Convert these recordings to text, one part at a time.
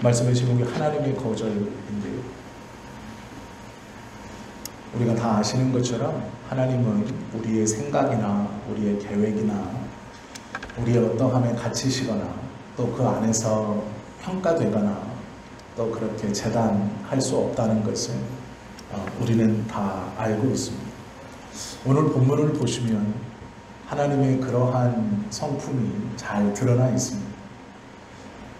말씀의 제목이 하나님의 거절인데요. 우리가 다 아시는 것처럼 하나님은 우리의 생각이나 우리의 계획이나 우리의 어떠함에 갇히시거나 또 그 안에서 평가되거나 또 그렇게 재단할 수 없다는 것을 우리는 다 알고 있습니다. 오늘 본문을 보시면 하나님의 그러한 성품이 잘 드러나 있습니다.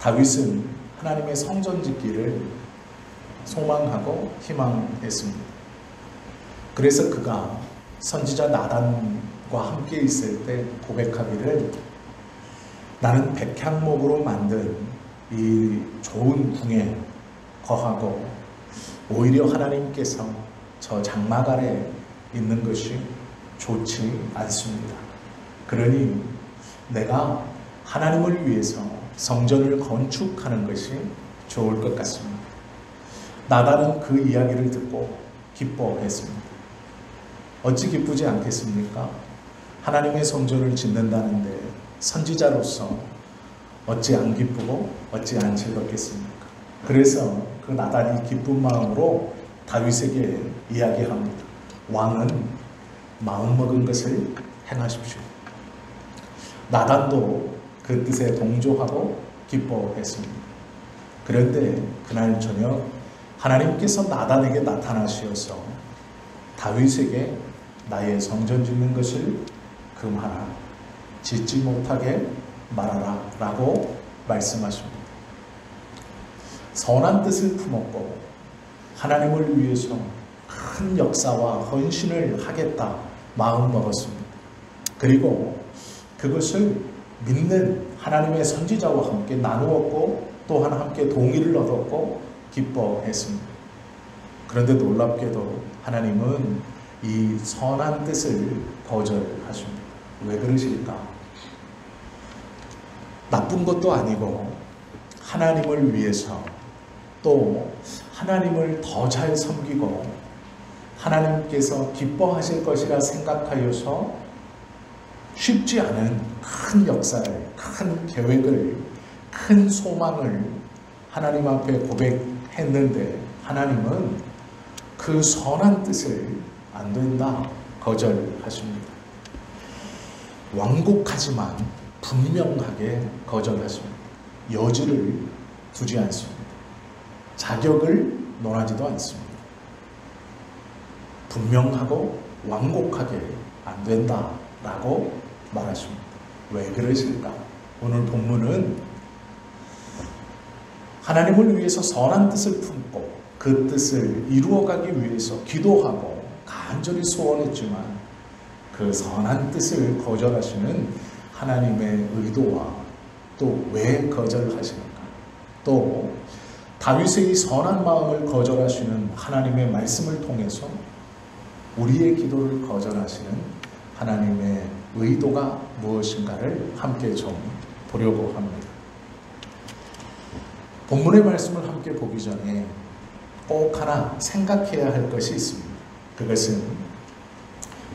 다윗은 하나님의 성전 짓기를 소망하고 희망했습니다. 그래서 그가 선지자 나단과 함께 있을 때 고백하기를 나는 백향목으로 만든 이 좋은 궁에 거하고 오히려 하나님께서 저 장막 아래 있는 것이 좋지 않습니다. 그러니 내가 하나님을 위해서 성전을 건축하는 것이 좋을 것 같습니다. 나단은 그 이야기를 듣고 기뻐했습니다. 어찌 기쁘지 않겠습니까? 하나님의 성전을 짓는다는데 선지자로서 어찌 안 기쁘고 어찌 안 즐겁겠습니까? 그래서 그 나단이 기쁜 마음으로 다윗에게 이야기합니다. 왕은 마음먹은 것을 행하십시오. 나단도 그 뜻에 동조하고 기뻐했습니다. 그런데 그날 저녁 하나님께서 나단에게 나타나시어서 다윗에게 나의 성전 짓는 것을 금하라, 짓지 못하게 말하라 라고 말씀하십니다. 선한 뜻을 품었고 하나님을 위해서 큰 역사와 헌신을 하겠다 마음먹었습니다. 그리고 그것을 믿는 하나님의 선지자와 함께 나누었고 또한 함께 동의를 얻었고 기뻐했습니다. 그런데 놀랍게도 하나님은 이 선한 뜻을 거절하십니다. 왜 그러실까? 나쁜 것도 아니고 하나님을 위해서 또 하나님을 더 잘 섬기고 하나님께서 기뻐하실 것이라 생각하여서 쉽지 않은 큰 역사를, 큰 계획을, 큰 소망을 하나님 앞에 고백했는데 하나님은 그 선한 뜻을 안 된다 거절하십니다. 완곡하지만 분명하게 거절하십니다. 여지를 두지 않습니다. 자격을 논하지도 않습니다. 분명하고 완곡하게 안 된다라고 말하십니다. 왜 그러실까? 오늘 본문은 하나님을 위해서 선한 뜻을 품고 그 뜻을 이루어가기 위해서 기도하고 간절히 소원했지만 그 선한 뜻을 거절하시는 하나님의 의도와 또 왜 거절하시는가, 또 다윗의 이 선한 마음을 거절하시는 하나님의 말씀을 통해서 우리의 기도를 거절하시는 하나님의 의도가 무엇인가를 함께 좀 보려고 합니다. 본문의 말씀을 함께 보기 전에 꼭 하나 생각해야 할 것이 있습니다. 그것은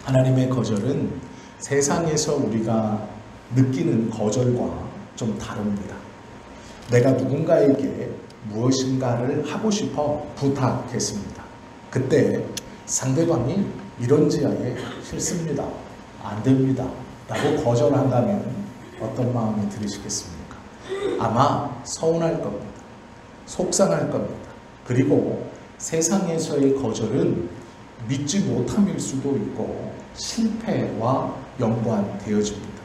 하나님의 거절은 세상에서 우리가 느끼는 거절과 좀 다릅니다. 내가 누군가에게 무엇인가를 하고 싶어 부탁했습니다. 그때 상대방이 이런지하에 싫습니다, 안 됩니다 라고 거절한다면 어떤 마음이 들으시겠습니까? 아마 서운할 겁니다. 속상할 겁니다. 그리고 세상에서의 거절은 믿지 못함일 수도 있고 실패와 연관되어집니다.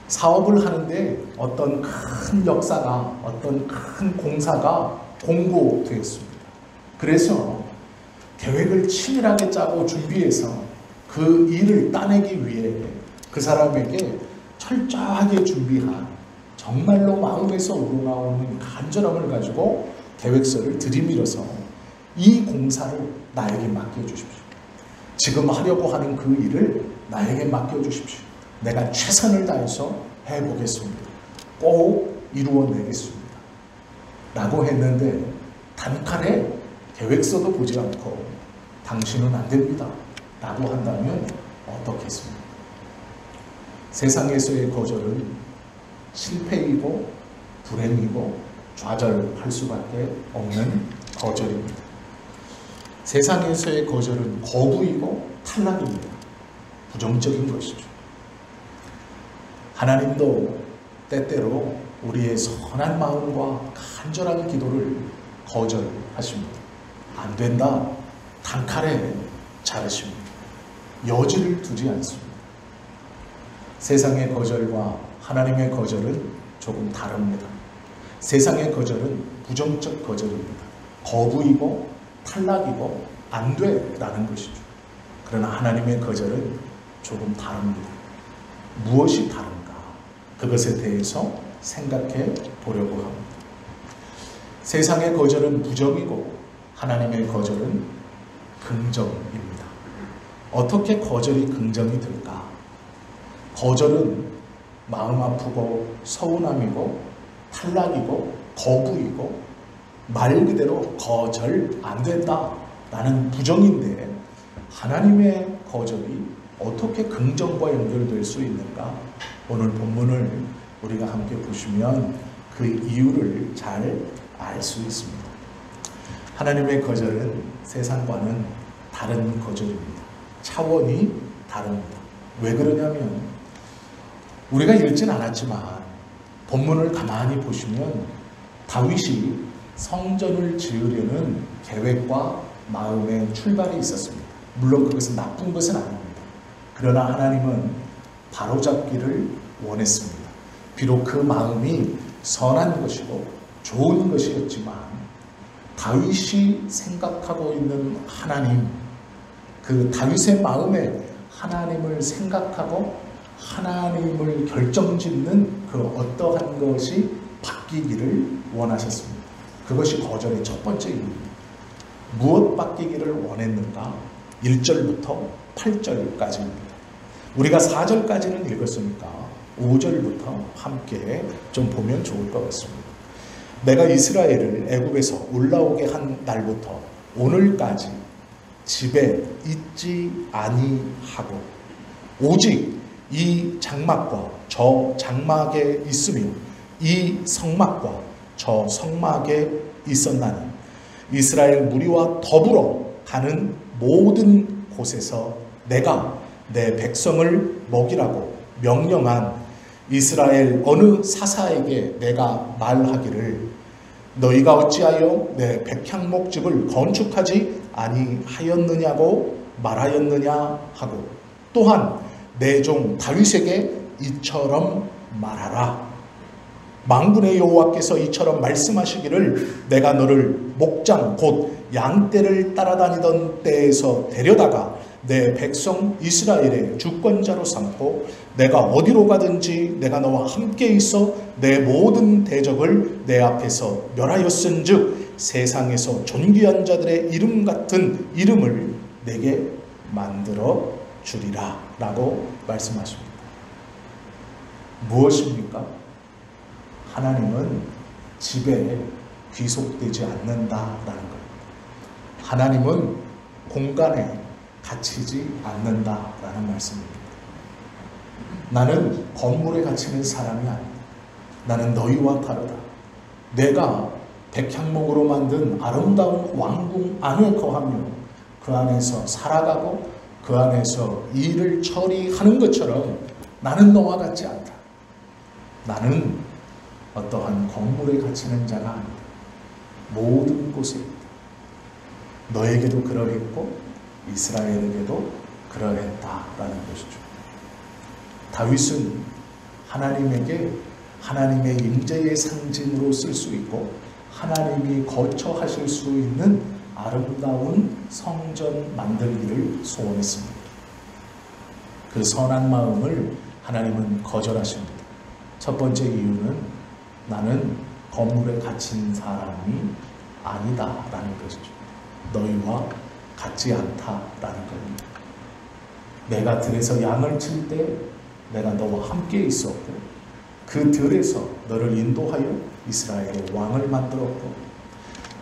사업을 하는데 어떤 큰 역사가, 어떤 큰 공사가 공고되었습니다. 그래서 계획을 치밀하게 짜고 준비해서 그 일을 따내기 위해 그 사람에게 철저하게 준비한 정말로 마음에서 우러나오는 간절함을 가지고 계획서를 들이밀어서 이 공사를 나에게 맡겨주십시오. 지금 하려고 하는 그 일을 나에게 맡겨주십시오. 내가 최선을 다해서 해보겠습니다. 꼭 이루어내겠습니다. 라고 했는데 단칼에 계획서도 보지 않고 당신은 안 됩니다 라고 한다면 어떻겠습니까? 세상에서의 거절은 실패이고 불행이고 좌절할 수밖에 없는 거절입니다. 세상에서의 거절은 거부이고 탈락입니다. 부정적인 것이죠. 하나님도 때때로 우리의 선한 마음과 간절한 기도를 거절하십니다. 안 된다, 단칼에 자르십니다. 여지를 두지 않습니다. 세상의 거절과 하나님의 거절은 조금 다릅니다. 세상의 거절은 부정적 거절입니다. 거부이고 탈락이고 안 돼라는 것이죠. 그러나 하나님의 거절은 조금 다릅니다. 무엇이 다른가? 그것에 대해서 생각해 보려고 합니다. 세상의 거절은 부정이고 하나님의 거절은 긍정입니다. 어떻게 거절이 긍정이 될까? 거절은 마음 아프고 서운함이고 탈락이고 거부이고 말 그대로 거절 안 된다 라는 부정인데, 하나님의 거절이 어떻게 긍정과 연결될 수 있는가? 오늘 본문을 우리가 함께 보시면 그 이유를 잘 알 수 있습니다. 하나님의 거절은 세상과는 다른 거절입니다. 차원이 다릅니다. 왜 그러냐면 우리가 읽진 않았지만 본문을 가만히 보시면 다윗이 성전을 지으려는 계획과 마음의 출발이 있었습니다. 물론 그것은 나쁜 것은 아닙니다. 그러나 하나님은 바로잡기를 원했습니다. 비록 그 마음이 선한 것이고 좋은 것이었지만 다윗이 생각하고 있는 하나님, 그 다윗의 마음에 하나님을 생각하고 하나님을 결정짓는 그 어떠한 것이 바뀌기를 원하셨습니다. 그것이 거절의 첫 번째 이유입니다. 무엇 바뀌기를 원했는가? 1절부터 8절까지입니다. 우리가 4절까지는 읽었으니까 5절부터 함께 좀 보면 좋을 것 같습니다. 내가 이스라엘을 애굽에서 올라오게 한 날부터 오늘까지 집에 있지 아니하고 오직 이 장막과 저 장막에 있으며 이 성막과 저 성막에 있었나니 이스라엘 무리와 더불어 가는 모든 곳에서 내가 내 백성을 먹이라고 명령한 이스라엘 어느 사사에게 내가 말하기를 너희가 어찌하여 내 백향목집을 건축하지 아니하였느냐고 말하였느냐 하고 또한 내 종 다윗에게 이처럼 말하라. 만군의 여호와께서 이처럼 말씀하시기를 내가 너를 목장 곧 양떼를 따라다니던 때에서 데려다가 내 백성 이스라엘의 주권자로 삼고 내가 어디로 가든지 내가 너와 함께 있어 내 모든 대적을 내 앞에서 멸하였은즉 세상에서 존귀한 자들의 이름 같은 이름을 내게 만들어 주리라 라고 말씀하십니다. 무엇입니까? 하나님은 집에 귀속되지 않는다라는 겁니다. 하나님은 공간에 갇히지 않는다라는 말씀입니다. 나는 건물에 갇히는 사람이 아니다. 나는 너희와 다르다. 내가 백향목으로 만든 아름다운 왕궁 안에 거하며 그 안에서 살아가고 그 안에서 일을 처리하는 것처럼 나는 너와 같지 않다. 나는 어떠한 건물에 갇히는 자가 아니다. 모든 곳에 있다. 너에게도 그러했고 이스라엘에게도 그러했다라는 것이죠. 다윗은 하나님에게 하나님의 임재의 상징으로 쓸 수 있고 하나님이 거처하실 수 있는 아름다운 성전 만들기를 소원했습니다. 그 선한 마음을 하나님은 거절하십니다. 첫 번째 이유는 나는 건물에 갇힌 사람이 아니다라는 것이죠. 너희와 같지 않다라는 겁니다. 내가 들에서 양을 칠 때 내가 너와 함께 있었고 그 들에서 너를 인도하여 이스라엘의 왕을 만들었고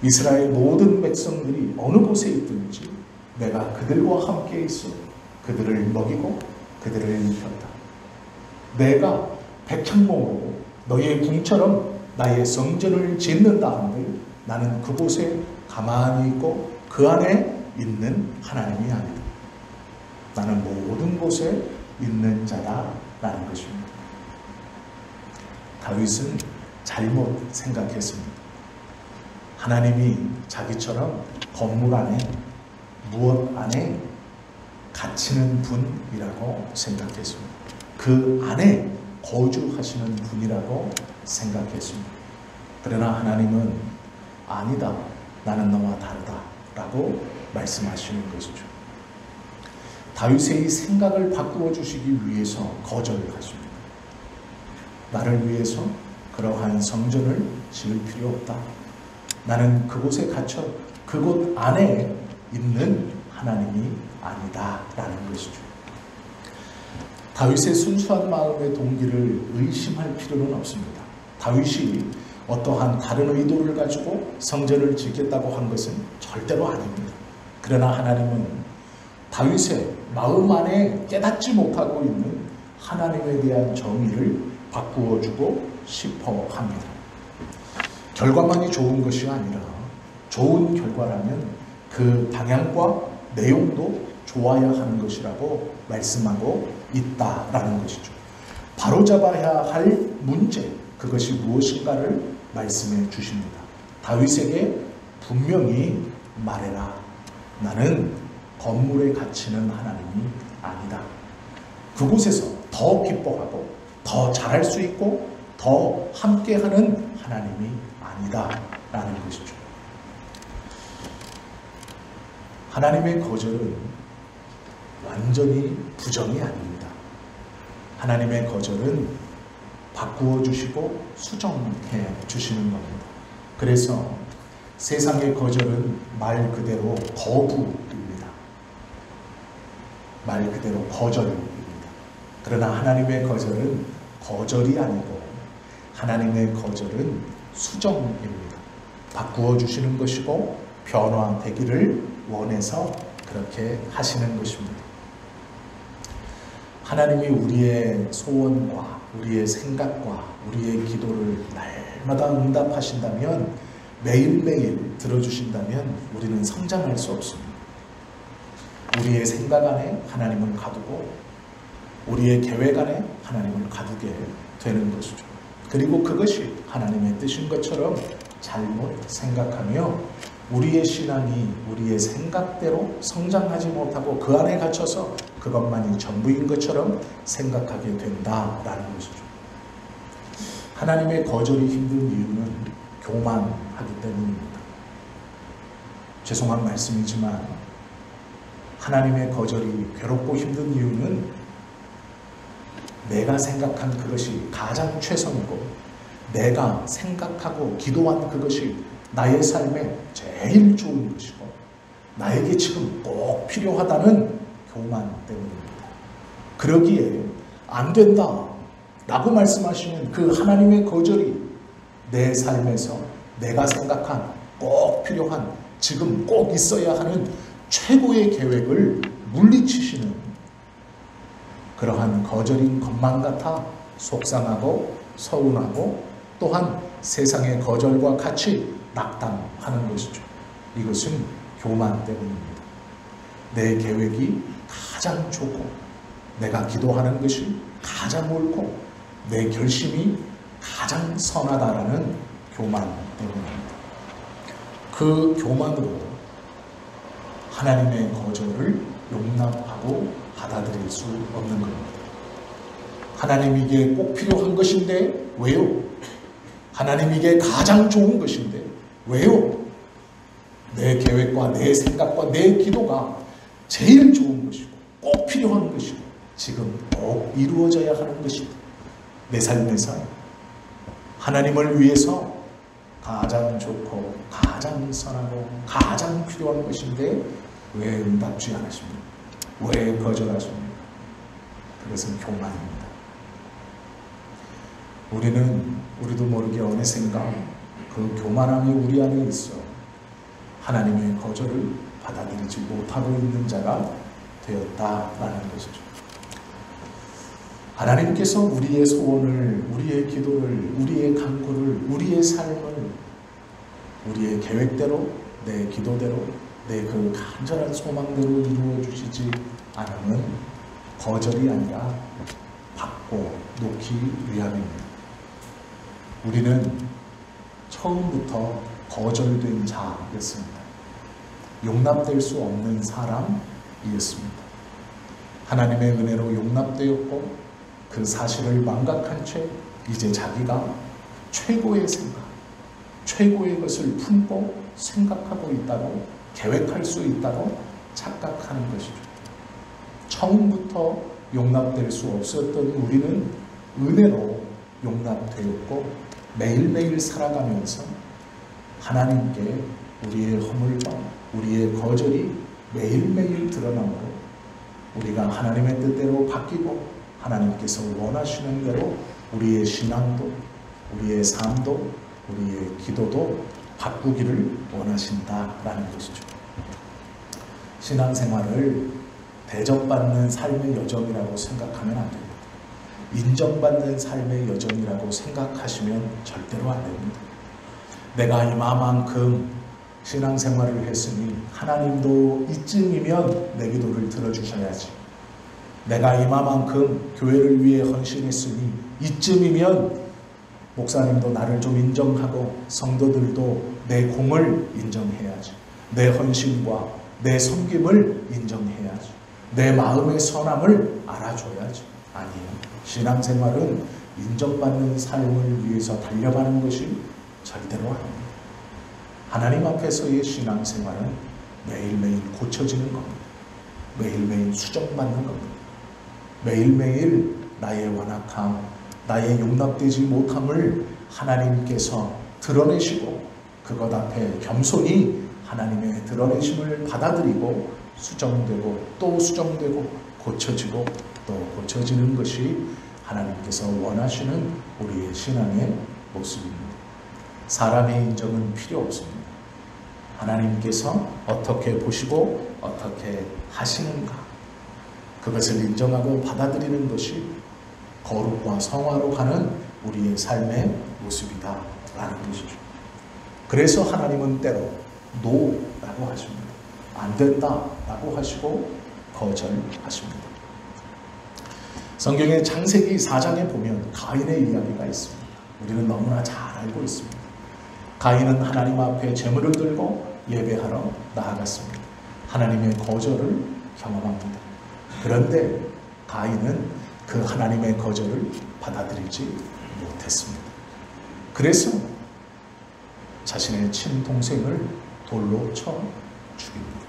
이스라엘 모든 백성들이 어느 곳에 있든지 내가 그들과 함께 있어 그들을 먹이고 그들을 입혔다. 내가 백향목으로 너희의 궁처럼 나의 성전을 짓는다 한들 나는 그곳에 가만히 있고 그 안에 있는 하나님이 아니다. 나는 모든 곳에 있는 자다라는 것입니다. 다윗은 잘못 생각했습니다. 하나님이 자기처럼 건물 안에 무엇 안에 갇히는 분이라고 생각했습니다. 그 안에 거주하시는 분이라고 생각했습니다. 그러나 하나님은 아니다. 나는 너와 다르다 라고 말씀하시는 것이죠. 다윗의 이 생각을 바꾸어 주시기 위해서 거절하십니다. 나를 위해서 그러한 성전을 지을 필요 없다. 나는 그곳에 갇혀 그곳 안에 있는 하나님이 아니다 라는 것이죠. 다윗의 순수한 마음의 동기를 의심할 필요는 없습니다. 다윗이 어떠한 다른 의도를 가지고 성전을 짓겠다고 한 것은 절대로 아닙니다. 그러나 하나님은 다윗의 마음 안에 깨닫지 못하고 있는 하나님에 대한 정의를 바꾸어주고 싶어 합니다. 결과만이 좋은 것이 아니라 좋은 결과라면 그 방향과 내용도 좋아야 하는 것이라고 말씀하고 있다라는 것이죠. 바로잡아야 할 문제, 그것이 무엇인가를 말씀해 주십니다. 다윗에게 분명히 말해라. 나는 건물에 갇히는 하나님이 아니다. 그곳에서 더 기뻐하고 더 잘할 수 있고 더 함께하는 하나님이 아니다 라는 것이죠. 하나님의 거절은 완전히 부정이 아닙니다. 하나님의 거절은 바꾸어 주시고 수정해 주시는 겁니다. 그래서 세상의 거절은 말 그대로 거부입니다. 말 그대로 거절입니다. 그러나 하나님의 거절은 거절이 아니고 하나님의 거절은 수정입니다. 바꾸어 주시는 것이고 변화되기를 원해서 그렇게 하시는 것입니다. 하나님이 우리의 소원과 우리의 생각과 우리의 기도를 날마다 응답하신다면, 매일매일 들어주신다면 우리는 성장할 수 없습니다. 우리의 생각 안에 하나님을 가두고 우리의 계획 안에 하나님을 가두게 되는 것이죠. 그리고 그것이 하나님의 뜻인 것처럼 잘못 생각하며 우리의 신앙이 우리의 생각대로 성장하지 못하고 그 안에 갇혀서 그것만이 전부인 것처럼 생각하게 된다라는 것이죠. 하나님의 거절이 힘든 이유는 교만하기 때문입니다. 죄송한 말씀이지만 하나님의 거절이 괴롭고 힘든 이유는 내가 생각한 그것이 가장 최선이고 내가 생각하고 기도한 그것이 나의 삶에 제일 좋은 것이고 나에게 지금 꼭 필요하다는 교만 때문입니다. 그러기에 안 된다 라고 말씀하시는 그 하나님의 거절이 내 삶에서 내가 생각한 꼭 필요한 지금 꼭 있어야 하는 최고의 계획을 물리치시는 그러한 거절인 것만 같아 속상하고 서운하고 또한 세상의 거절과 같이 낙담하는 것이죠. 이것은 교만 때문입니다. 내 계획이 가장 좋고 내가 기도하는 것이 가장 옳고 내 결심이 가장 선하다라는 교만 때문입니다. 그 교만으로 하나님의 거절을 용납하고 받아들일 수 없는 겁니다. 하나님에게 꼭 필요한 것인데 왜요? 하나님에게 가장 좋은 것인데 왜요? 내 계획과 내 생각과 내 기도가 제일 좋은 것이고 꼭 필요한 것이고 지금 꼭 이루어져야 하는 것이고 내 삶에서 하나님을 위해서 가장 좋고 가장 선하고 가장 필요한 것인데 왜 응답지 않으십니까? 왜 거절하십니까? 그것은 교만입니다. 우리도 모르게 어느샌가 그 교만함이 우리 안에 있어 하나님의 거절을 받아들이지 못하고 있는 자가 되었다라는 것이죠. 하나님께서 우리의 소원을, 우리의 기도를, 우리의 간구를, 우리의 삶을 우리의 계획대로, 내 기도대로, 내 그 간절한 소망대로 이루어 주시지 않으면 거절이 아니라 받고 놓기 위함입니다. 우리는 처음부터 거절된 자였습니다. 용납될 수 없는 사람이었습니다. 하나님의 은혜로 용납되었고 그 사실을 망각한 채 이제 자기가 최고의 생각, 최고의 것을 품고 생각하고 있다고, 계획할 수 있다고 착각하는 것이죠. 처음부터 용납될 수 없었던 우리는 은혜로 용납되었고 매일매일 살아가면서 하나님께 우리의 허물과 우리의 거절이 매일매일 드러나므로 우리가 하나님의 뜻대로 바뀌고 하나님께서 원하시는 대로 우리의 신앙도, 우리의 삶도, 우리의 기도도 바꾸기를 원하신다라는 것이죠. 신앙생활을 대접받는 삶의 여정이라고 생각하면 안 됩니다. 인정받는 삶의 여정이라고 생각하시면 절대로 안 됩니다. 내가 이만큼 신앙생활을 했으니 하나님도 이쯤이면 내 기도를 들어주셔야지. 내가 이만큼 교회를 위해 헌신했으니 이쯤이면 목사님도 나를 좀 인정하고 성도들도 내 공을 인정해야지. 내 헌신과 내 섬김을 인정해야지. 내 마음의 선함을 알아줘야지. 아니에요. 신앙생활은 인정받는 삶을 위해서 달려가는 것이 절대로 아닙니다. 하나님 앞에서의 신앙생활은 매일매일 고쳐지는 겁니다. 매일매일 수정받는 겁니다. 매일매일 나의 완악함, 나의 용납되지 못함을 하나님께서 드러내시고 그것 앞에 겸손히 하나님의 드러내심을 받아들이고 수정되고 또 수정되고 고쳐지고 또 고쳐지는 것이 하나님께서 원하시는 우리의 신앙의 모습입니다. 사람의 인정은 필요 없습니다. 하나님께서 어떻게 보시고 어떻게 하시는가, 그것을 인정하고 받아들이는 것이 거룩과 성화로 가는 우리의 삶의 모습이다라는 것이죠. 그래서 하나님은 때로 노라고 하십니다. 안 된다라고 하시고 거절하십니다. 성경의 창세기 4장에 보면 가인의 이야기가 있습니다. 우리는 너무나 잘 알고 있습니다. 가인은 하나님 앞에 제물을 들고 예배하러 나아갔습니다. 하나님의 거절을 경험합니다. 그런데 가인은 그 하나님의 거절을 받아들이지 못했습니다. 그래서 자신의 친동생을 돌로 쳐 죽입니다.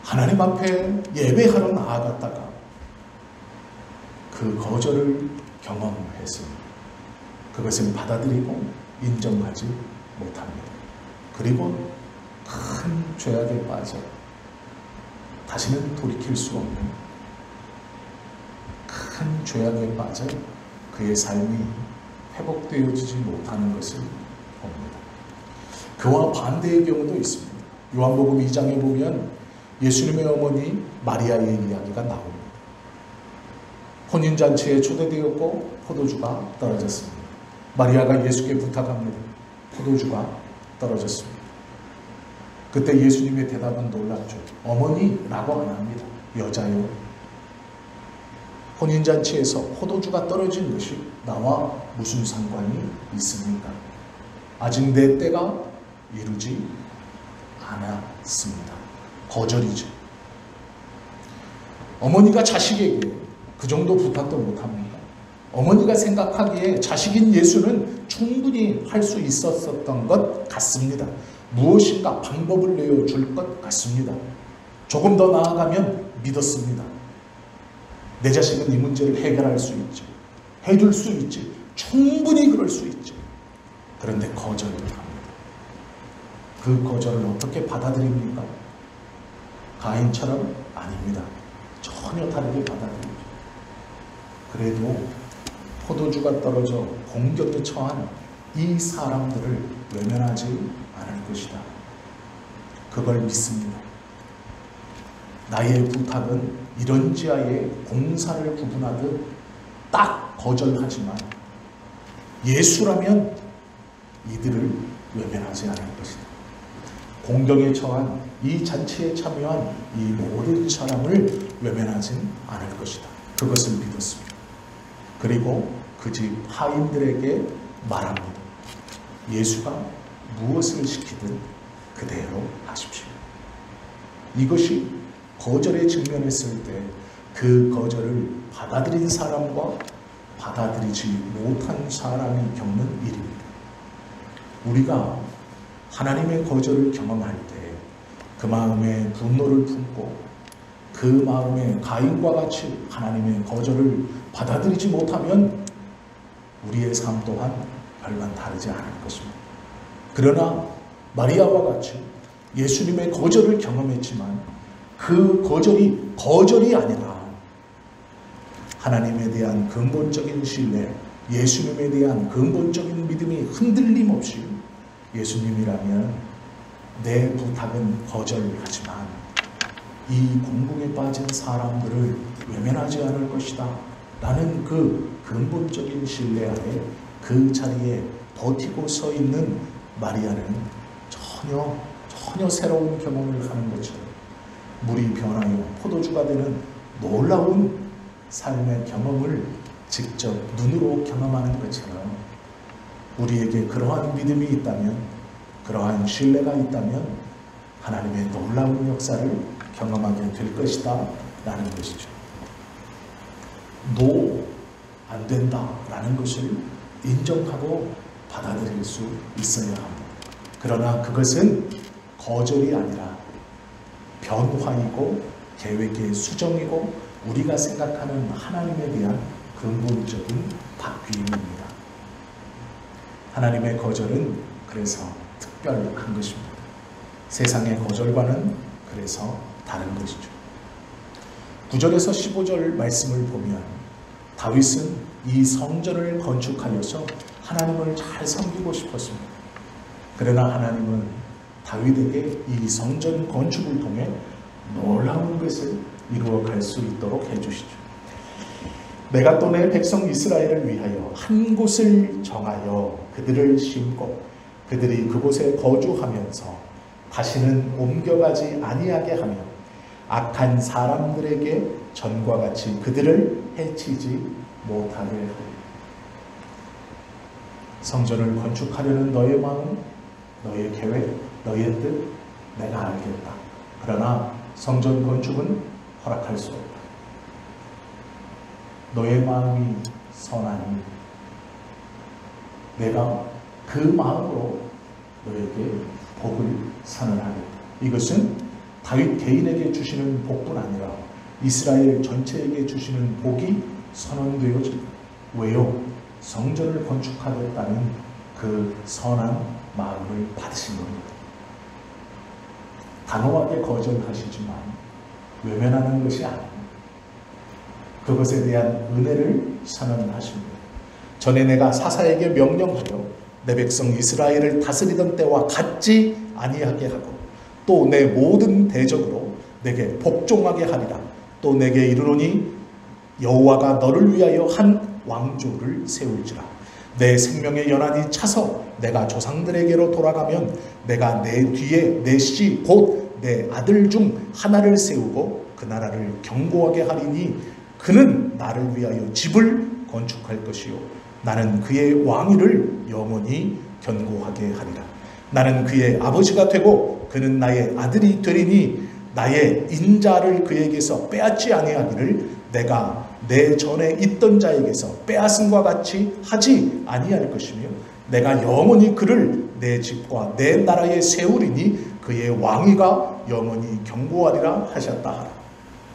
하나님 앞에 예배하러 나아갔다가 그 거절을 경험했습니다. 그것을 받아들이고 인정하지 못합니다. 그리고 큰 죄악에 빠져 다시는 돌이킬 수 없는 큰 죄악에 빠져 그의 삶이 회복되어지지 못하는 것을 봅니다. 그와 반대의 경우도 있습니다. 요한복음 2장에 보면 예수님의 어머니 마리아의 이야기가 나옵니다. 혼인잔치에 초대되었고 포도주가 떨어졌습니다. 마리아가 예수께 부탁합니다. 포도주가 떨어졌습니다. 그때 예수님의 대답은 놀랍죠. 어머니라고 안 합니다. 여자요. 혼인잔치에서 포도주가 떨어진 것이 나와 무슨 상관이 있습니까? 아직 내 때가 이루지 않았습니다. 거절이죠. 어머니가 자식에게 그 정도 부탁도 못합니다. 어머니가 생각하기에 자식인 예수는 충분히 할 수 있었던 것 같습니다. 무엇인가 방법을 내어줄 것 같습니다. 조금 더 나아가면 믿었습니다. 내 자식은 이 문제를 해결할 수 있지. 해줄 수 있지. 충분히 그럴 수 있지. 그런데 거절을 합니다. 그 거절을 어떻게 받아들입니까? 가인처럼 아닙니다. 전혀 다르게 받아들이죠. 그래도 포도주가 떨어져 공격에 처한 이 사람들을 외면하지 않을 것이다. 그걸 믿습니다. 나의 부탁은 이런지하에 공사를 구분하듯 딱 거절하지만 예수라면 이들을 외면하지 않을 것이다. 공경에 처한 이 잔치에 참여한 이 모든 사람을 외면하진 않을 것이다. 그것을 믿었습니다. 그리고 그 집 하인들에게 말합니다. 예수가 무엇을 시키든 그대로 하십시오. 이것이 거절에 직면했을 때 그 거절을 받아들인 사람과 받아들이지 못한 사람이 겪는 일입니다. 우리가 하나님의 거절을 경험할 때 그 마음에 분노를 품고 그 마음에 가인과 같이 하나님의 거절을 받아들이지 못하면 우리의 삶 또한 별반 다르지 않을 것입니다. 그러나 마리아와 같이 예수님의 거절을 경험했지만 그 거절이 거절이 아니라 하나님에 대한 근본적인 신뢰, 예수님에 대한 근본적인 믿음이 흔들림 없이 예수님이라면 내 부탁은 거절하지만 이 공공에 빠진 사람들을 외면하지 않을 것이다 라는 그 근본적인 신뢰 아래 그 자리에 버티고 서 있는 마리아는 전혀 새로운 경험을 하는 것처럼 물이 변하여 포도주가 되는 놀라운 삶의 경험을 직접 눈으로 경험하는 것처럼 우리에게 그러한 믿음이 있다면, 그러한 신뢰가 있다면 하나님의 놀라운 역사를 경험하게 될 것이다 라는 것이죠. 안 된다 라는 것을 인정하고 받아들일 수 있어야 합니다. 그러나 그것은 거절이 아니라 변화이고 계획의 수정이고 우리가 생각하는 하나님에 대한 근본적인 바뀜입니다. 하나님의 거절은 그래서 특별한 것입니다. 세상의 거절과는 그래서 다른 것이죠. 9절에서 15절 말씀을 보면 다윗은 이 성전을 건축하여서 하나님을 잘 섬기고 싶었습니다. 그러나 하나님은 다윗에게 이 성전 건축을 통해 놀라운 것을 이루어갈 수 있도록 해주시죠. 내가 또 내 백성 이스라엘을 위하여 한 곳을 정하여 그들을 심고 그들이 그곳에 거주하면서 다시는 옮겨가지 아니하게 하며 악한 사람들에게 전과 같이 그들을 해치지 못하게 하리라. 성전을 건축하려는 너의 마음, 너의 계획, 너의 뜻 내가 알겠다. 그러나 성전 건축은 허락할 수 없다. 너의 마음이 선하니 내가 그 마음으로 너에게 복을 선언하겠다. 이것은 다윗 개인에게 주시는 복뿐 아니라 이스라엘 전체에게 주시는 복이 선언되어집니다. 왜요? 성전을 건축하겠다는 그 선한 마음을 받으신 겁니다. 단호하게 거절하시지만 외면하는 것이 아닙니다. 그것에 대한 은혜를 선언하십니다. 전에 내가 사사에게 명령하여 내 백성 이스라엘을 다스리던 때와 같지 아니하게 하고 또 내 모든 대적으로 내게 복종하게 하리라. 또 내게 이르노니 여호와가 너를 위하여 한 왕조를 세울지라. 내 생명의 연한이 차서 내가 조상들에게로 돌아가면 내가 내 뒤에 내 씨 곧 내 아들 중 하나를 세우고 그 나라를 견고하게 하리니 그는 나를 위하여 집을 건축할 것이요 나는 그의 왕위를 영원히 견고하게 하리라. 나는 그의 아버지가 되고 그는 나의 아들이 되리니 나의 인자를 그에게서 빼앗지 아니하기를 내가 내 전에 있던 자에게서 빼앗음과 같이 하지 아니할 것이며 내가 영원히 그를 내 집과 내 나라에 세우리니 그의 왕위가 영원히 견고하리라 하셨다 하라.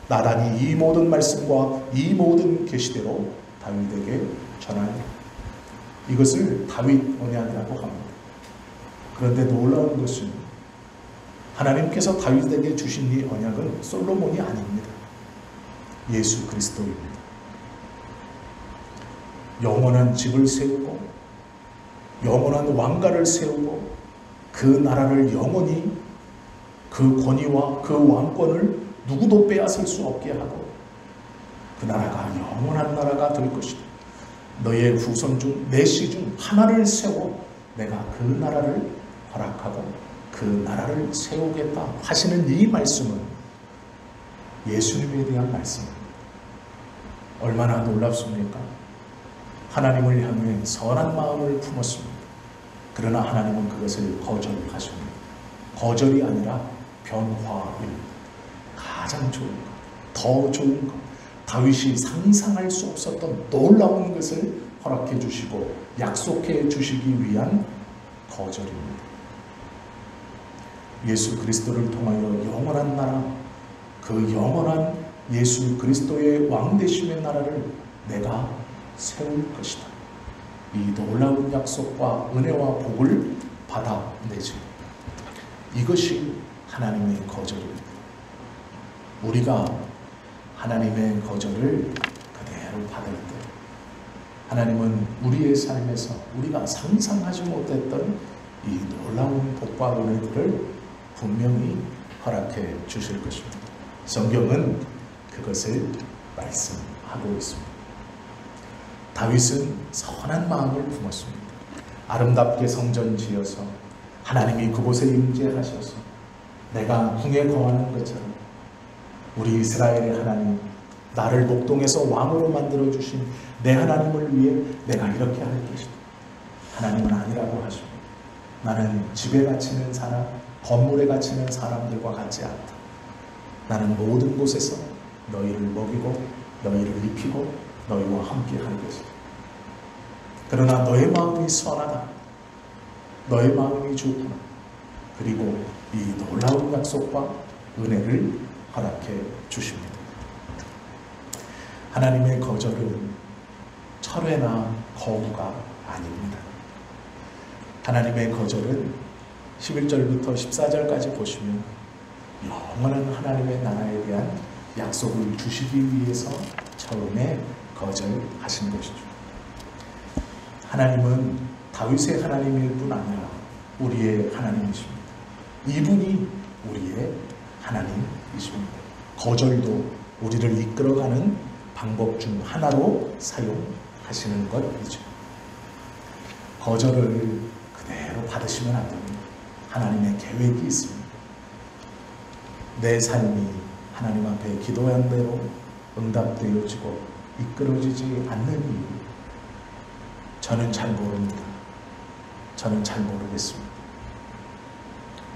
나단이 이 모든 말씀과 이 모든 계시대로 다윗에게 전하니 이것을 다윗 언약이라고 합니다. 그런데 놀라운 것은 하나님께서 다윗에게 주신 이 언약은 솔로몬이 아닙니다. 예수 그리스도입니다. 영원한 집을 세우고 영원한 왕가를 세우고 그 나라를 영원히 그 권위와 그 왕권을 누구도 빼앗을 수 없게 하고 그 나라가 영원한 나라가 될 것이다. 너의 후손 중 내 씨 중 하나를 세워 내가 그 나라를 허락하고 그 나라를 세우겠다 하시는 이 말씀은 예수님에 대한 말씀입니다. 얼마나 놀랍습니까? 하나님을 향해 선한 마음을 품었습니다. 그러나 하나님은 그것을 거절하십니다. 거절이 아니라 변화입니다. 가장 좋은 것, 더 좋은 것, 다윗이 상상할 수 없었던 놀라운 것을 허락해 주시고 약속해 주시기 위한 거절입니다. 예수 그리스도를 통하여 영원한 나라, 그 영원한 예수 그리스도의 왕되심의 나라를 내가 세울 것이다. 이 놀라운 약속과 은혜와 복을 받아내지. 이것이 하나님의 거절입니다. 우리가 하나님의 거절을 그대로 받을 때 하나님은 우리의 삶에서 우리가 상상하지 못했던 이 놀라운 복과 은혜들을 분명히 허락해 주실 것입니다. 성경은 그것을 말씀하고 있습니다. 다윗은 선한 마음을 품었습니다. 아름답게 성전 지어서 하나님이 그곳에 임재하셔서 내가 궁에 거하는 것처럼 우리 이스라엘의 하나님, 나를 목동에서 왕으로 만들어주신 내 하나님을 위해 내가 이렇게 할 것이다. 하나님은 아니라고 하십니다. 나는 집에 갇히는 사람, 건물에 갇히는 사람들과 같지 않다. 나는 모든 곳에서 너희를 먹이고 너희를 입히고 너희와 함께 할 것이다. 그러나 너의 마음이 선하다. 너의 마음이 좋구나. 그리고 이 놀라운 약속과 은혜를 허락해 주십니다. 하나님의 거절은 철회나 거부가 아닙니다. 하나님의 거절은 11절부터 14절까지 보시면 영원한 하나님의 나라에 대한 약속을 주시기 위해서 처음에 거절하신 것이죠. 하나님은 다윗의 하나님일 뿐 아니라 우리의 하나님이십니다. 이분이 우리의 하나님이십니다. 거절도 우리를 이끌어가는 방법 중 하나로 사용하시는 것이죠. 거절을 그대로 받으시면 안 됩니다. 하나님의 계획이 있습니다. 내 삶이 하나님 앞에 기도한 대로 응답되어지고 이끌어지지 않는 이유, 저는 잘 모릅니다. 저는 잘 모르겠습니다.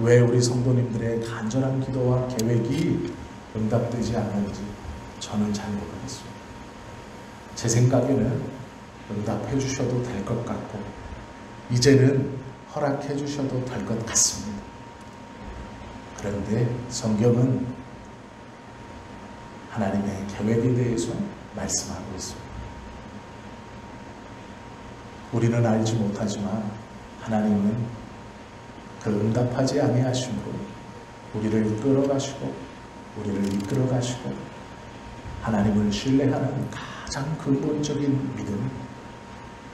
왜 우리 성도님들의 간절한 기도와 계획이 응답되지 않는지 저는 잘 모르겠습니다. 제 생각에는 응답해 주셔도 될 것 같고 이제는 허락해 주셔도 될 것 같습니다. 그런데 성경은 하나님의 계획에 대해서 말씀하고 있습니다. 우리는 알지 못하지만 하나님은 그 응답하지 아니하심으로 우리를 끌어가시고 우리를 이끌어가시고 하나님을 신뢰하는 가장 근본적인 믿음,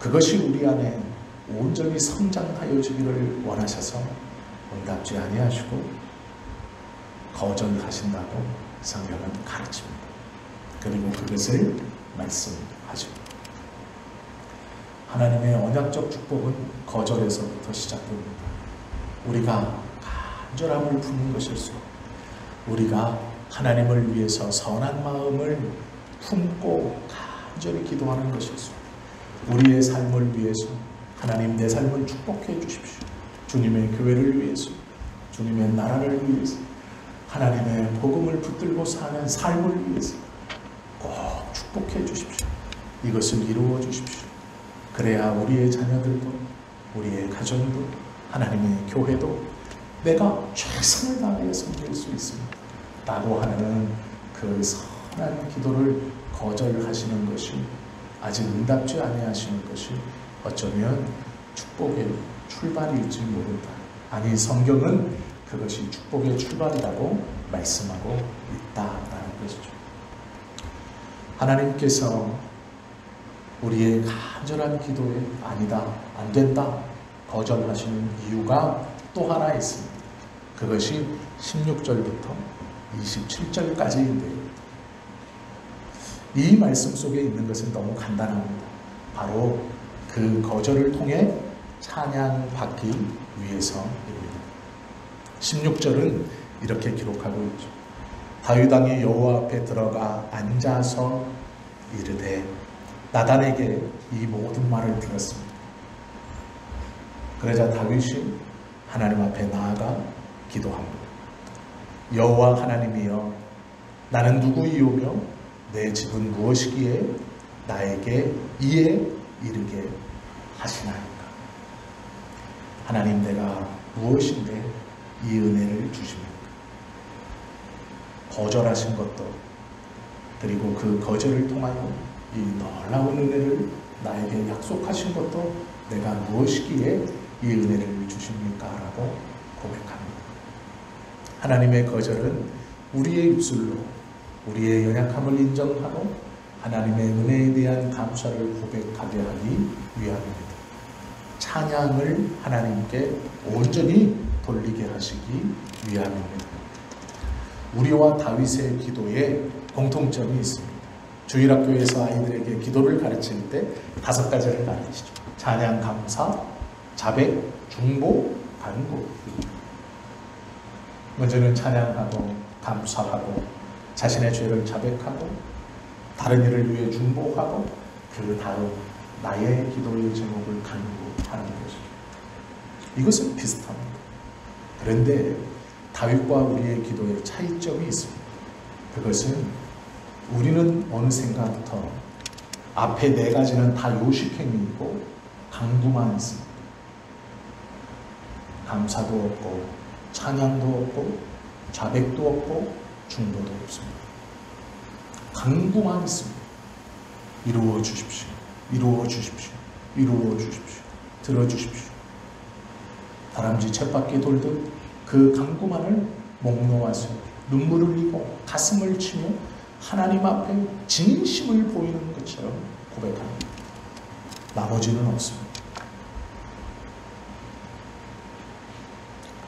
그것이 우리 안에 온전히 성장하여지기를 원하셔서 응답지 아니하시고 거절하신다고 성경은 가르칩니다. 그리고 그것을 말씀하죠. 하나님의 언약적 축복은 거절에서부터 시작됩니다. 우리가 간절함을 품는 것일수록 우리가 하나님을 위해서 선한 마음을 품고 간절히 기도하는 것일수록 우리의 삶을 위해서 하나님 내 삶을 축복해 주십시오. 주님의 교회를 위해서, 주님의 나라를 위해서, 하나님의 복음을 붙들고 사는 삶을 위해서 꼭 축복해 주십시오. 이것을 이루어 주십시오. 그래야 우리의 자녀들도, 우리의 가정도, 하나님의 교회도 내가 최선을 다하여 섬길 수 있습니다. 라고 하는 그 선한 기도를 거절하시는 것이, 아직 응답지 아니하시는 것이 어쩌면 축복의 출발일지 모른다. 아니, 성경은 그것이 축복의 출발이라고 말씀하고 있다라는 것이죠. 하나님께서 우리의 간절한 기도에 아니다, 안 된다, 거절하시는 이유가 또 하나 있습니다. 그것이 16절부터 27절까지인데요. 이 말씀 속에 있는 것은 너무 간단합니다. 바로 그 거절을 통해 찬양받기 위해서입니다. 16절은 이렇게 기록하고 있죠. 다윗 왕이 여호와 앞에 들어가 앉아서 이르되 나단에게 이 모든 말을 들었습니다. 그러자 다윗이 하나님 앞에 나아가 기도합니다. 여호와 하나님이여, 나는 누구이오며 내 집은 무엇이기에 나에게 이에 이르게 하시나이까. 하나님, 내가 무엇인데 이 은혜를 주십니까? 거절하신 것도, 그리고 그 거절을 통하여 이 놀라운 은혜를 나에게 약속하신 것도 내가 무엇이기에 이 은혜를 주십니까? 라고 고백합니다. 하나님의 거절은 우리의 입술로 우리의 연약함을 인정하고 하나님의 은혜에 대한 감사를 고백하게 하기 위함입니다. 찬양을 하나님께 온전히 돌리게 하시기 위함입니다. 우리와 다윗의 기도에 공통점이 있습니다. 주일학교에서 아이들에게 기도를 가르칠 때 5가지를 가르치죠. 찬양, 감사, 자백, 중보, 간구. 먼저는 찬양하고 감사하고 자신의 죄를 자백하고 다른 이를 위해 중보하고 그 다음 나의 기도의 제목을 간구하는 것입니다. 이것은 비슷합니다. 그런데 다윗과 우리의 기도에 차이점이 있습니다. 그것은 우리는 어느 생각부터 앞에 4가지는 다 요식행위이고 간구만 있습니다. 감사도 없고 찬양도 없고 자백도 없고 중보도 없습니다. 간구만 있습니다. 이루어 주십시오. 이루어 주십시오. 이루어 주십시오. 들어주십시오. 다람쥐 쳇바퀴 돌듯 그 간구만을 목 놓아서 눈물을 흘리고 가슴을 치며 하나님 앞에 진심을 보이는 것처럼 고백합니다. 나머지는 없습니다.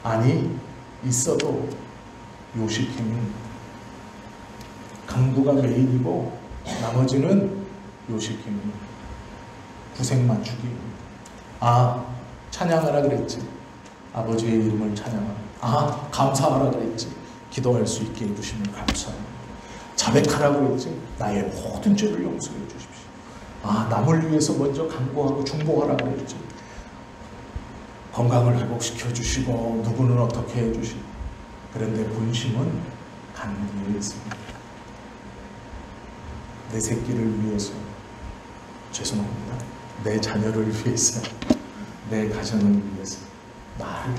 아니, 있어도 요식행위, 간구가 메인이고 나머지는 요식행위, 구색 맞추기. 아, 찬양하라 그랬지. 아버지의 이름을 찬양하라. 아, 감사하라 그랬지. 기도할 수 있게 해주시면 감사합니다. 자백하라고 그랬지. 나의 모든 죄를 용서해 주십시오. 아, 남을 위해서 먼저 간구하고 중보하라고 그랬지. 건강을 회복시켜 주시고 누구는 어떻게 해 주시고. 그런데 본심은 간구에 있습니다. 내 새끼를 위해서, 죄송합니다, 내 자녀를 위해서, 내 가정을 위해서, 나를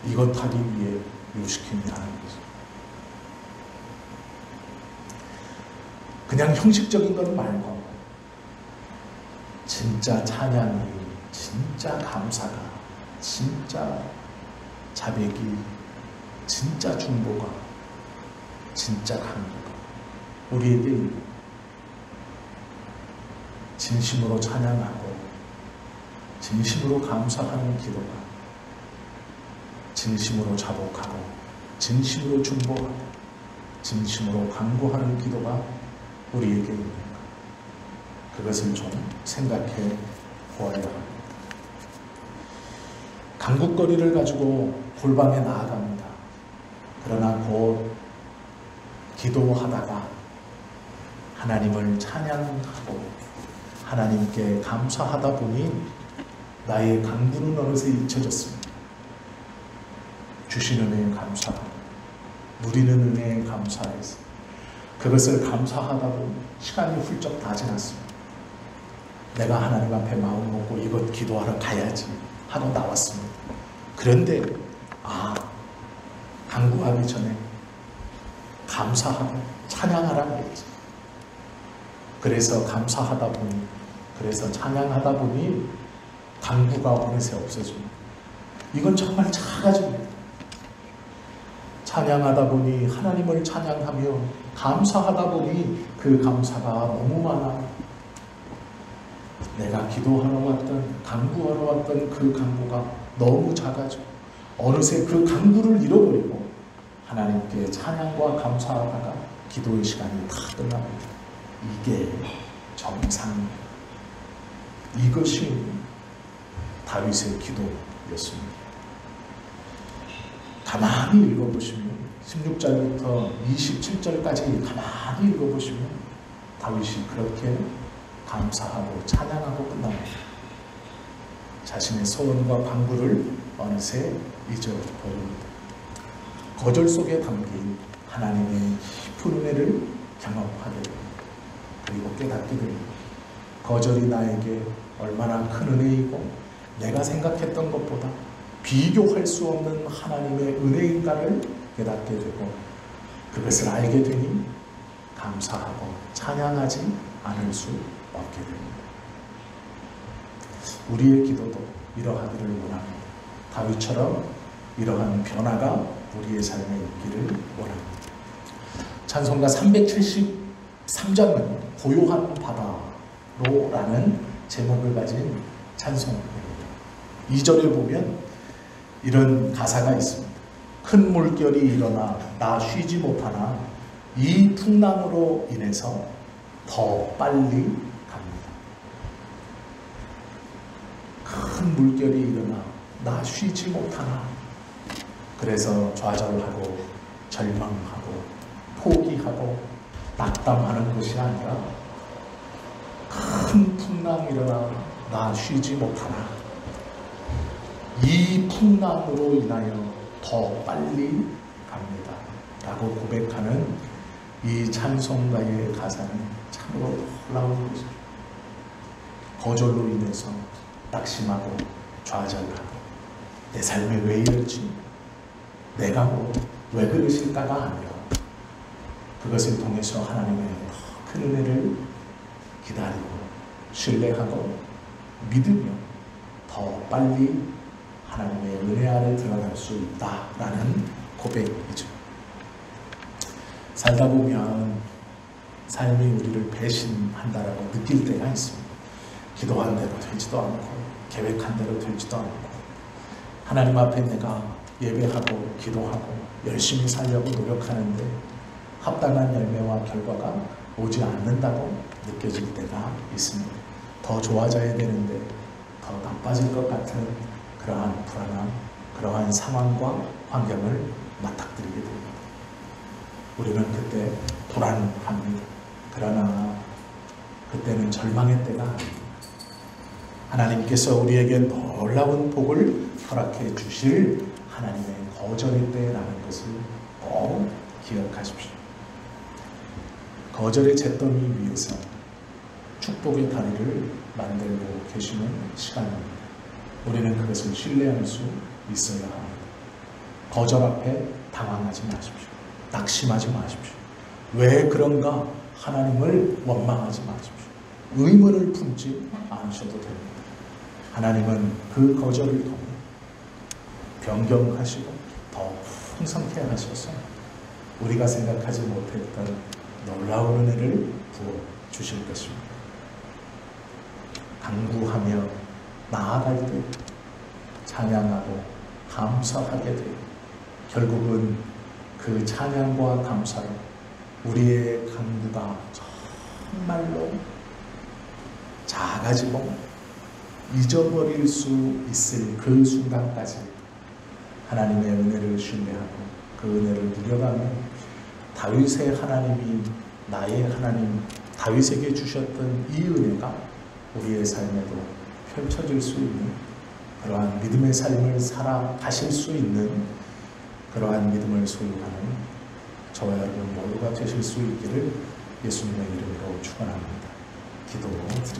이것 하기 위해 요식행위 하는 거죠. 그냥 형식적인 건 말고 진짜 찬양이, 진짜 감사가, 진짜 자백이, 진짜 중보가, 진짜 간구가 우리에게 진심으로 찬양하고 진심으로 감사하는 기도가, 진심으로 자복하고 진심으로 중보하고 진심으로 간구하는 기도가 우리에게 있는가, 그것을 좀 생각해 보아야 합니다. 간구거리를 가지고 골방에 나아갑니다. 그러나 곧 기도하다가 하나님을 찬양하고 하나님께 감사하다 보니 나의 간구는 어느새 잊혀졌습니다. 주시는 은혜에 감사하고 누리는 은혜에 감사해서 그것을 감사하다 보니 시간이 훌쩍 다 지났습니다. 내가 하나님 앞에 마음 먹고 이것 기도하러 가야지 하고 나왔습니다. 그런데 간구하기 전에 감사하고 찬양하라고 했지. 그래서 감사하다 보니, 그래서 찬양하다 보니 간구가 어느새 없어집니다. 이건 정말 작아집니다. 찬양하다 보니, 하나님을 찬양하며 감사하다 보니 그 감사가 너무 많아. 내가 기도하러 왔던, 간구하러 왔던 그 간구가 너무 작아져 어느새 그 간구를 잃어버리고 하나님께 찬양과 감사하다가 기도의 시간이 다 끝납니다. 이게 정상입니다. 이것이 다윗의 기도였습니다. 가만히 읽어보시면 16절부터 27절까지 가만히 읽어보시면 다윗이 그렇게 감사하고 찬양하고 끝납니다. 자신의 소원과 방구를 어느새 잊어버립니다. 거절 속에 담긴 하나님의 깊은 은혜를 경험하게 됩니다. 그리고 깨닫게 됩니다. 거절이 나에게 얼마나 큰 은혜이고 내가 생각했던 것보다 비교할 수 없는 하나님의 은혜인가를 깨닫게 되고 그것을 알게 되니 감사하고 찬양하지 않을 수 없게 됩니다. 우리의 기도도 이러하기를 원합니다. 다윗처럼 이러한 변화가 우리의 삶에 있기를 원합니다. 찬송가 373장은 고요한 바다로라는 제목을 가진 찬송입니다. 2절에 보면 이런 가사가 있습니다. 큰 물결이 일어나 나 쉬지 못하나 이 풍랑으로 인해서 더 빨리 갑니다. 큰 물결이 일어나 나 쉬지 못하나. 그래서 좌절하고 절망하고 포기하고 낙담하는 것이 아니라 큰 풍랑이 일어나 나 쉬지 못하나 이 풍랑으로 인하여 더 빨리 갑니다 라고 고백하는 이 찬송가의 가사는 참으로 놀라운 것이죠. 거절로 인해서 낙심하고 좌절하고 내 삶에 왜 이럴지 내가 왜 그러실까가 아니라 그것을 통해서 하나님의 큰 은혜를 기다리고 신뢰하고 믿으며 더 빨리 하나님의 은혜 아래 들어갈 수 있다라는 고백이죠. 살다 보면 삶이 우리를 배신한다라고 느낄 때가 있습니다. 기도한 대로 되지도 않고 계획한 대로 되지도 않고 하나님 앞에 내가 예배하고 기도하고 열심히 살려고 노력하는데 합당한 열매와 결과가 오지 않는다고 느껴질 때가 있습니다. 더 좋아져야 되는데 더 나빠질 것 같은 그러한 불안함, 그러한 상황과 환경을 맞닥뜨리게 됩니다. 우리는 그때 불안합니다. 그러나 그때는 절망의 때가 아닙니다. 하나님께서 우리에게 놀라운 복을 허락해 주실 하나님의 거절의 때라는 것을 꼭 기억하십시오. 거절의 잿더미 위에서 축복의 다리를 만들고 계시는 시간입니다. 우리는 그것을 신뢰할 수 있어야 합니다. 거절 앞에 당황하지 마십시오. 낙심하지 마십시오. 왜 그런가 하나님을 원망하지 마십시오. 의문을 품지 않으셔도 됩니다. 하나님은 그 거절을 통해 변경하시고 더 풍성케 하셔서 우리가 생각하지 못했던 놀라운 은혜를 부어주실 것입니다. 간구하며 나아갈 때 찬양하고 감사하게 되고 결국은 그 찬양과 감사로 우리의 간구가 정말로 작아지고 잊어버릴 수 있을 그 순간까지 하나님의 은혜를 신뢰하고 그 은혜를 누려가며 다윗의 하나님이 나의 하나님 다윗에게 주셨던 이 은혜가 우리의 삶에도 펼쳐질 수 있는 그러한 믿음의 삶을 살아가실 수 있는 그러한 믿음을 소유하는 저와 여러분 모두가 되실 수 있기를 예수님의 이름으로 축원합니다. 기도드립니다.